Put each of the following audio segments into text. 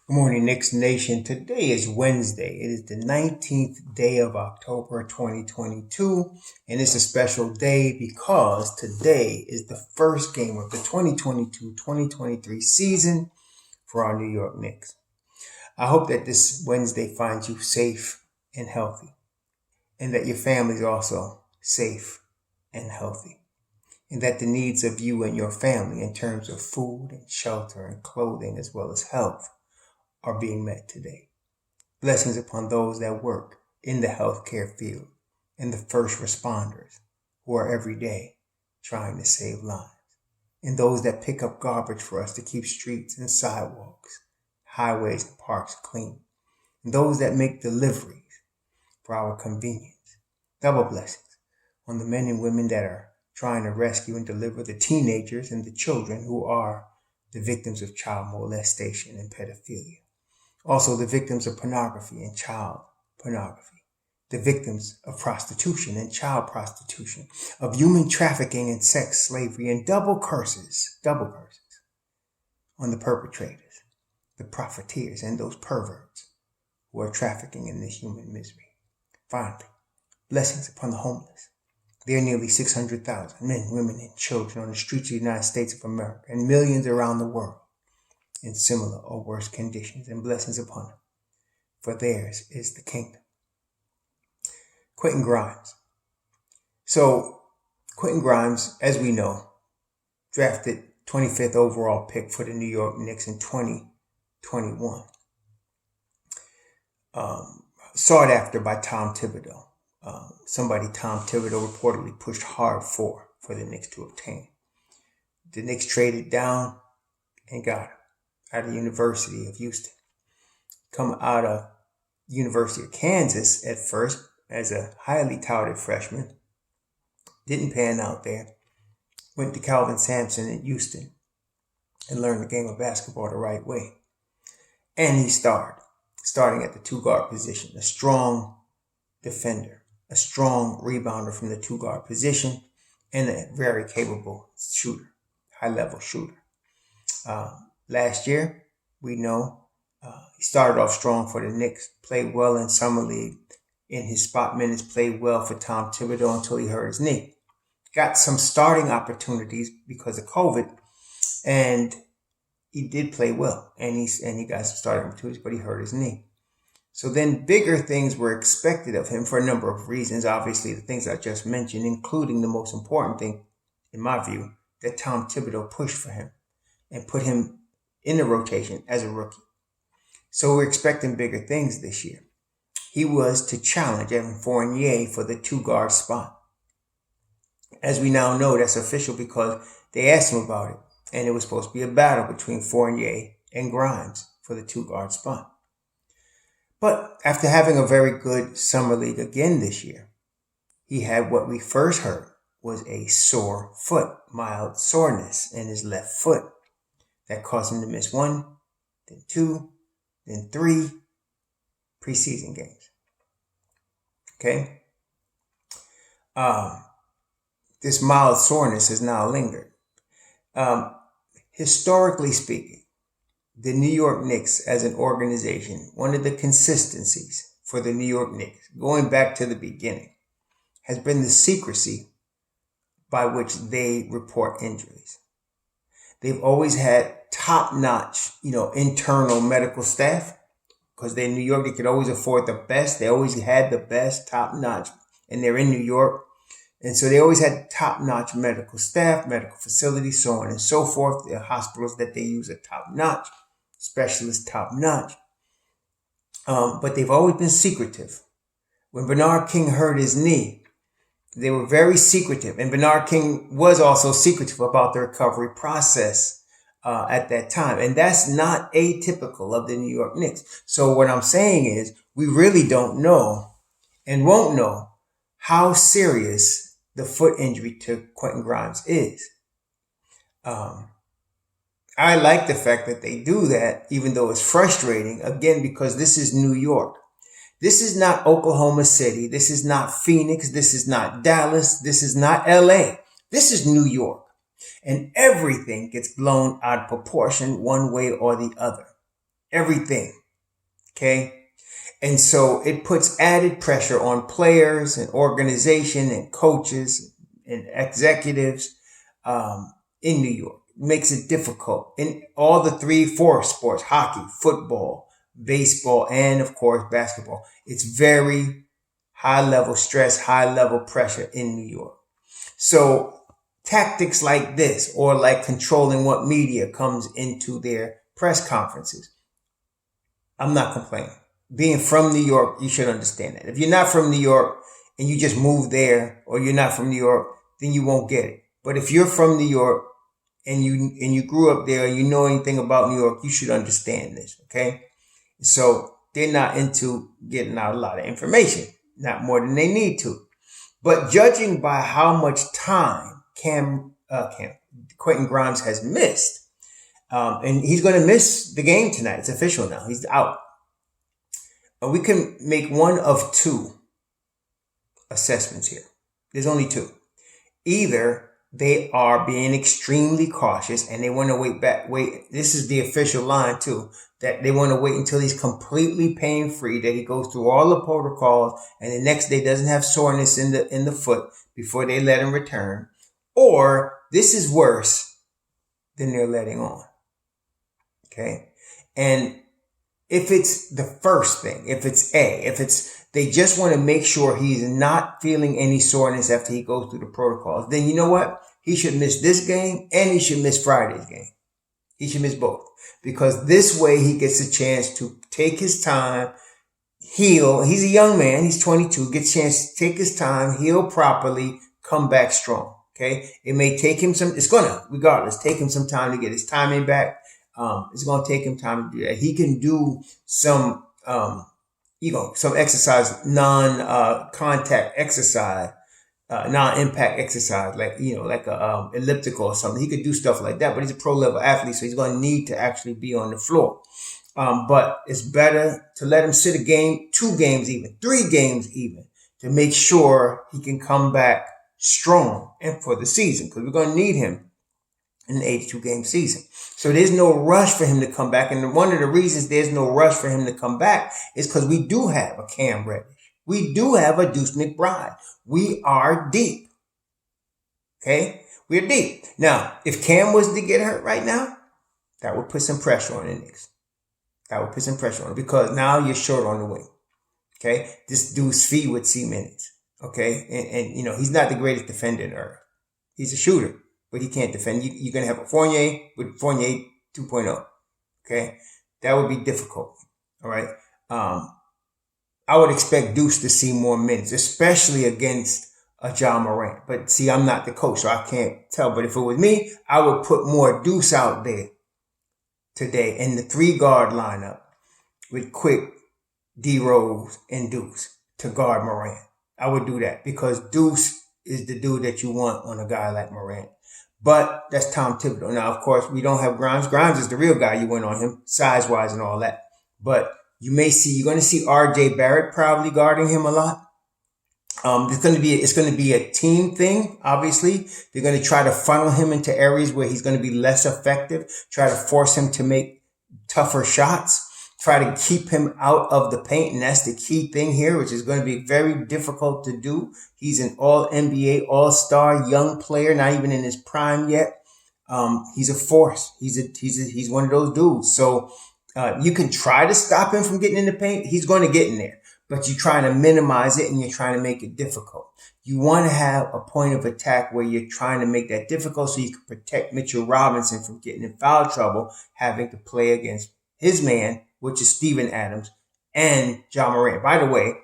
Good morning, Knicks Nation. Today is Wednesday. It is the 19th day of October 2022, and it's a special day because today is the first game of the 2022-2023 season for our New York Knicks. I hope that this Wednesday finds you safe and healthy, and that your family is also safe and healthy, and that the needs of you and your family in terms of food and shelter and clothing as well as health are being met today. Blessings upon those that work in the healthcare field and the first responders who are every day trying to save lives, and those that pick up garbage for us to keep streets and sidewalks, highways and parks clean, and those that make deliveries for our convenience. Double blessings on the men and women that are trying to rescue and deliver the teenagers and the children who are the victims of child molestation and pedophilia. Also, the victims of pornography and child pornography, the victims of prostitution and child prostitution, of human trafficking and sex slavery, and double curses on the perpetrators, the profiteers, and those perverts who are trafficking in this human misery. Finally, blessings upon the homeless. There are nearly 600,000 men, women, and children on the streets of the United States of America and millions around the world in similar or worse conditions, and blessings upon them, for theirs is the kingdom. Quentin Grimes. So, Quentin Grimes, as we know, drafted 25th overall pick for the New York Knicks in 2021. Sought after by Tom Thibodeau. Somebody Tom Thibodeau reportedly pushed hard for the Knicks to obtain. The Knicks traded down and got him out of the University of Houston. Come out of University of Kansas at first as a highly touted freshman. Didn't pan out there. Went to Calvin Sampson at Houston and learned the game of basketball the right way. And he starting at the two-guard position. A strong defender, a strong rebounder from the two-guard position, and a very capable shooter, high-level shooter. Last year, we know he started off strong for the Knicks, played well in Summer League. In his spot minutes, played well for Tom Thibodeau until he hurt his knee. Got some starting opportunities because of COVID, and he did play well, and he got some starting opportunities, but he hurt his knee. So then bigger things were expected of him for a number of reasons. Obviously, the things I just mentioned, including the most important thing, in my view, that Tom Thibodeau pushed for him and put him in the rotation as a rookie. So we're expecting bigger things this year. He was to challenge Evan Fournier for the two-guard spot. As we now know, that's official because they asked him about it, and it was supposed to be a battle between Fournier and Grimes for the two-guard spot. But after having a very good summer league again this year, he had what we first heard was a sore foot, mild soreness in his left foot. That caused him to miss 1, then 2, then 3 preseason games. Okay? This mild soreness has now lingered. Historically speaking, the New York Knicks as an organization, one of the consistencies for the New York Knicks, going back to the beginning, has been the secrecy by which they report injuries. They've always had top-notch, internal medical staff, because they're in New York. They could always afford the best. They always had the best, top-notch, and they're in New York. And so they always had top-notch medical staff, medical facilities, so on and so forth. The hospitals that they use are top-notch, specialists top-notch. But they've always been secretive. When Bernard King hurt his knee, they were very secretive. And Bernard King was also secretive about the recovery process at that time. And that's not atypical of the New York Knicks. So what I'm saying is we really don't know and won't know how serious the foot injury to Quentin Grimes is. I like the fact that they do that, even though it's frustrating, again, because this is New York. This is not Oklahoma City. This is not Phoenix. This is not Dallas. This is not LA. This is New York. And everything gets blown out of proportion one way or the other. everything. Okay. And so it puts added pressure on players and organization and coaches and executives in New York. It makes it difficult in all the 3-4 sports: hockey, football, baseball, and of course basketball. It's very high level stress, high level pressure in New York. So tactics like this, or like controlling what media comes into their press conferences, I'm not complaining. Being from New York, you should understand that. If you're not from New York and you just moved there, or you're not from New York, then you won't get it. But if you're from New York and you grew up there, you know anything about New York, you should understand this. Okay. So they're not into getting out a lot of information, not more than they need to. But judging by how much time Quentin Grimes has missed, and he's going to miss the game tonight. It's official now. He's out. We can make one of two assessments here. There's only two. Either they are being extremely cautious and they want to wait. This is the official line too, that they want to wait until he's completely pain-free, that he goes through all the protocols and the next day doesn't have soreness in the foot before they let him return. Or this is worse than they're letting on. Okay. And if it's the first thing, if they just want to make sure he's not feeling any soreness after he goes through the protocols, then you know what? He should miss this game and he should miss Friday's game. He should miss both, because this way he gets a chance to take his time, heal. He's a young man. He's 22, gets a chance to take his time, heal properly, come back strong. Okay. It may take him it's going to, regardless, take him some time to get his timing back. It's going to take him time to do that. He can do some, some exercise, non-contact exercise, non-impact exercise, like a elliptical or something. He could do stuff like that, but he's a pro level athlete, so he's going to need to actually be on the floor. But it's better to let him sit a game, 2 games even, 3 games even, to make sure he can come back strong and for the season, because we're going to need him in an 82-game season. So there's no rush for him to come back. And one of the reasons there's no rush for him to come back is because we do have a Cam Reddish. We do have a Deuce McBride. We are deep. Okay? We're deep. Now, if Cam was to get hurt right now, that would put some pressure on the Knicks. That would put some pressure on it, because now you're short on the wing. Okay? This dude's feet would see minutes. Okay? And he's not the greatest defender in earth. He's a shooter, but he can't defend. You're going to have a Fournier with Fournier 2.0. Okay? That would be difficult. All right? I would expect Deuce to see more minutes, especially against a Ja Morant. But see, I'm not the coach, so I can't tell. But if it was me, I would put more Deuce out there today in the 3-guard lineup with Quick, D-Rose, and Deuce to guard Morant. I would do that, because Deuce is the dude that you want on a guy like Morant. But that's Tom Thibodeau. Now, of course, we don't have Grimes. Grimes is the real guy you went on him, size-wise and all that. But you're going to see RJ Barrett probably guarding him a lot. It's going to be a team thing. Obviously, they're going to try to funnel him into areas where he's going to be less effective, try to force him to make tougher shots, try to keep him out of the paint. And that's the key thing here, which is going to be very difficult to do. He's an all NBA, all-star young player, not even in his prime yet. He's a force. He's one of those dudes. So, you can try to stop him from getting in the paint. He's going to get in there, but you're trying to minimize it and you're trying to make it difficult. You want to have a point of attack where you're trying to make that difficult so you can protect Mitchell Robinson from getting in foul trouble, having to play against his man, which is Steven Adams and Ja Morant. By the way,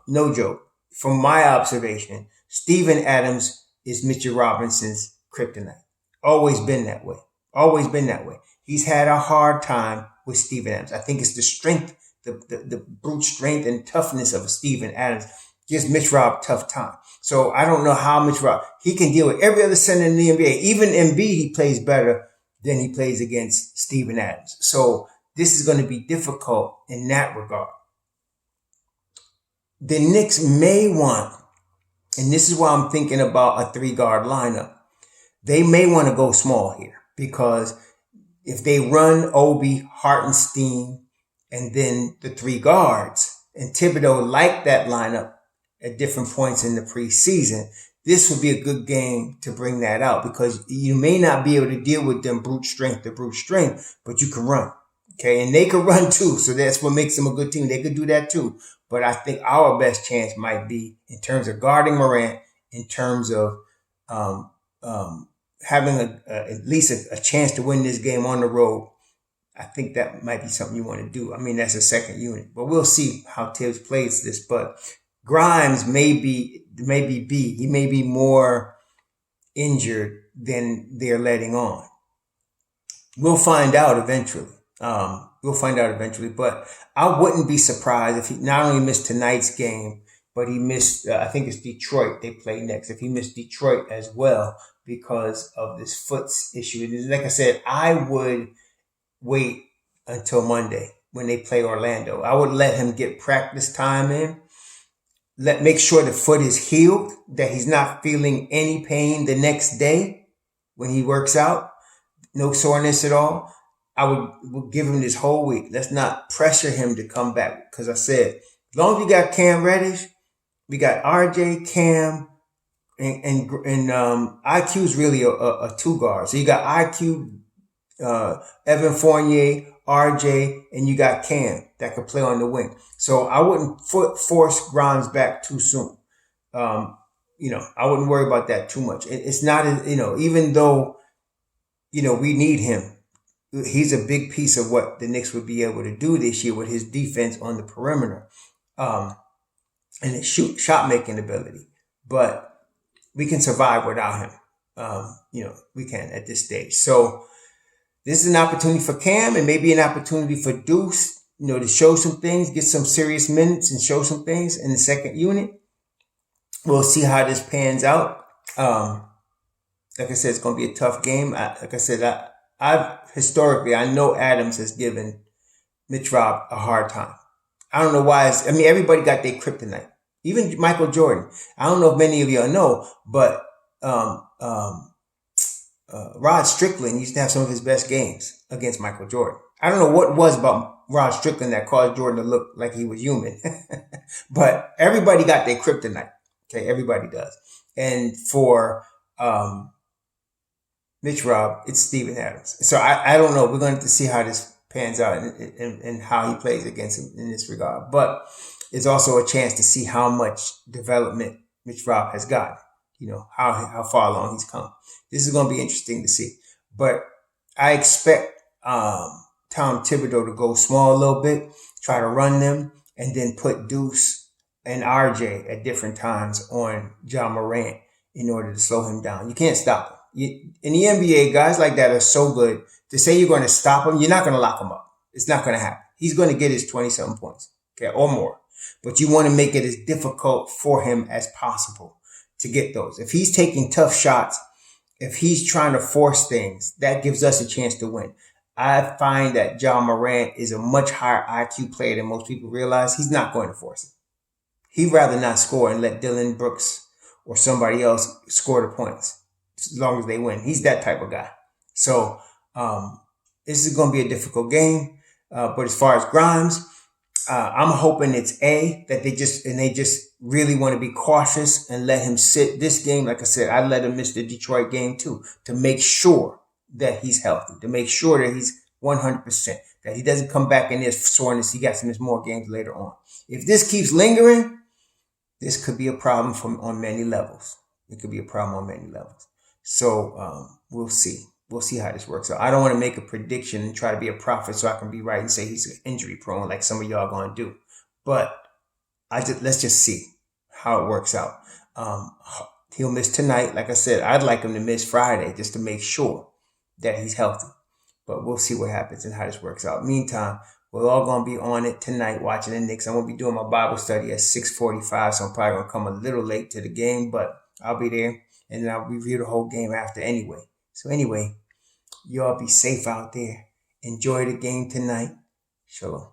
no joke. From my observation, Steven Adams is Mitchell Robinson's kryptonite. Always been that way. Always been that way. He's had a hard time with Steven Adams. I think it's the strength, the brute strength and toughness of Steven Adams gives Mitch Rob tough time. So I don't know how Mitch Rob, he can deal with every other center in the NBA. Even Embiid, he plays better than he plays against Steven Adams. So this is going to be difficult in that regard. The Knicks may want, and this is why I'm thinking about a 3-guard lineup, they may want to go small here, because if they run Obi, Hartenstein, and then the three guards, and Thibodeau liked that lineup at different points in the preseason, this would be a good game to bring that out, because you may not be able to deal with them brute strength to brute strength, but you can run. Okay, and they could run too, so that's what makes them a good team. They could do that too. But I think our best chance might be in terms of guarding Morant, in terms of having at least a chance to win this game on the road. I think that might be something you want to do. I mean, that's a second unit, but we'll see how Tibbs plays this. But Grimes he may be more injured than they're letting on. We'll find out eventually. But I wouldn't be surprised if he not only missed tonight's game, but he missed, I think it's Detroit they play next. If he missed Detroit as well because of this foot issue. And like I said, I would wait until Monday when they play Orlando. I would let him get practice time in. Make sure the foot is healed, that he's not feeling any pain the next day when he works out. No soreness at all. I would give him this whole week. Let's not pressure him to come back. Because I said, as long as we got Cam Reddish, we got RJ, Cam, and IQ is really a two guard. So you got IQ, Evan Fournier, RJ, and you got Cam that could play on the wing. So I wouldn't force Grimes back too soon. I wouldn't worry about that too much. It's not, even though, we need him. He's a big piece of what the Knicks would be able to do this year with his defense on the perimeter, and his shot making ability. But we can survive without him. We can at this stage. So this is an opportunity for Cam, and maybe an opportunity for Deuce, to show some things, get some serious minutes, and show some things in the second unit. We'll see how this pans out. Like I said, it's going to be a tough game. I know Adams has given Mitch Rob a hard time. I don't know why. Everybody got their kryptonite. Even Michael Jordan. I don't know if many of y'all know, but Rod Strickland used to have some of his best games against Michael Jordan. I don't know what it was about Rod Strickland that caused Jordan to look like he was human. But everybody got their kryptonite. Okay, everybody does. And for Mitch Rob, it's Steven Adams. So I don't know. We're going to have to see how this pans out and how he plays against him in this regard. But it's also a chance to see how much development Mitch Rob has gotten. How far along he's come. This is going to be interesting to see. But I expect Tom Thibodeau to go small a little bit, try to run them, and then put Deuce and RJ at different times on Ja Morant in order to slow him down. You can't stop him. In the NBA, guys like that are so good. To say you're going to stop him, you're not going to lock him up. It's not going to happen. He's going to get his 20-something points, okay, or more. But you want to make it as difficult for him as possible to get those. If he's taking tough shots, if he's trying to force things, that gives us a chance to win. I find that Ja Morant is a much higher IQ player than most people realize. He's not going to force it. He'd rather not score and let Dylan Brooks or somebody else score the points as long as they win. He's that type of guy. So this is going to be a difficult game. But as far as Grimes, I'm hoping it's that they just really want to be cautious and let him sit this game. Like I said, I'd let him miss the Detroit game too, to make sure that he's healthy, to make sure that he's 100%, that he doesn't come back in this soreness. He got to miss more games later on. If this keeps lingering, this could be a problem on many levels. It could be a problem on many levels. So we'll see. We'll see how this works out. I don't want to make a prediction and try to be a prophet so I can be right and say he's injury prone like some of y'all going to do. But let's just see how it works out. He'll miss tonight. Like I said, I'd like him to miss Friday just to make sure that he's healthy. But we'll see what happens and how this works out. Meantime, we're all going to be on it tonight watching the Knicks. I'm going to be doing my Bible study at 6:45, so I'm probably going to come a little late to the game, but I'll be there, and then I'll review the whole game after anyway. So anyway, y'all be safe out there. Enjoy the game tonight. Shalom.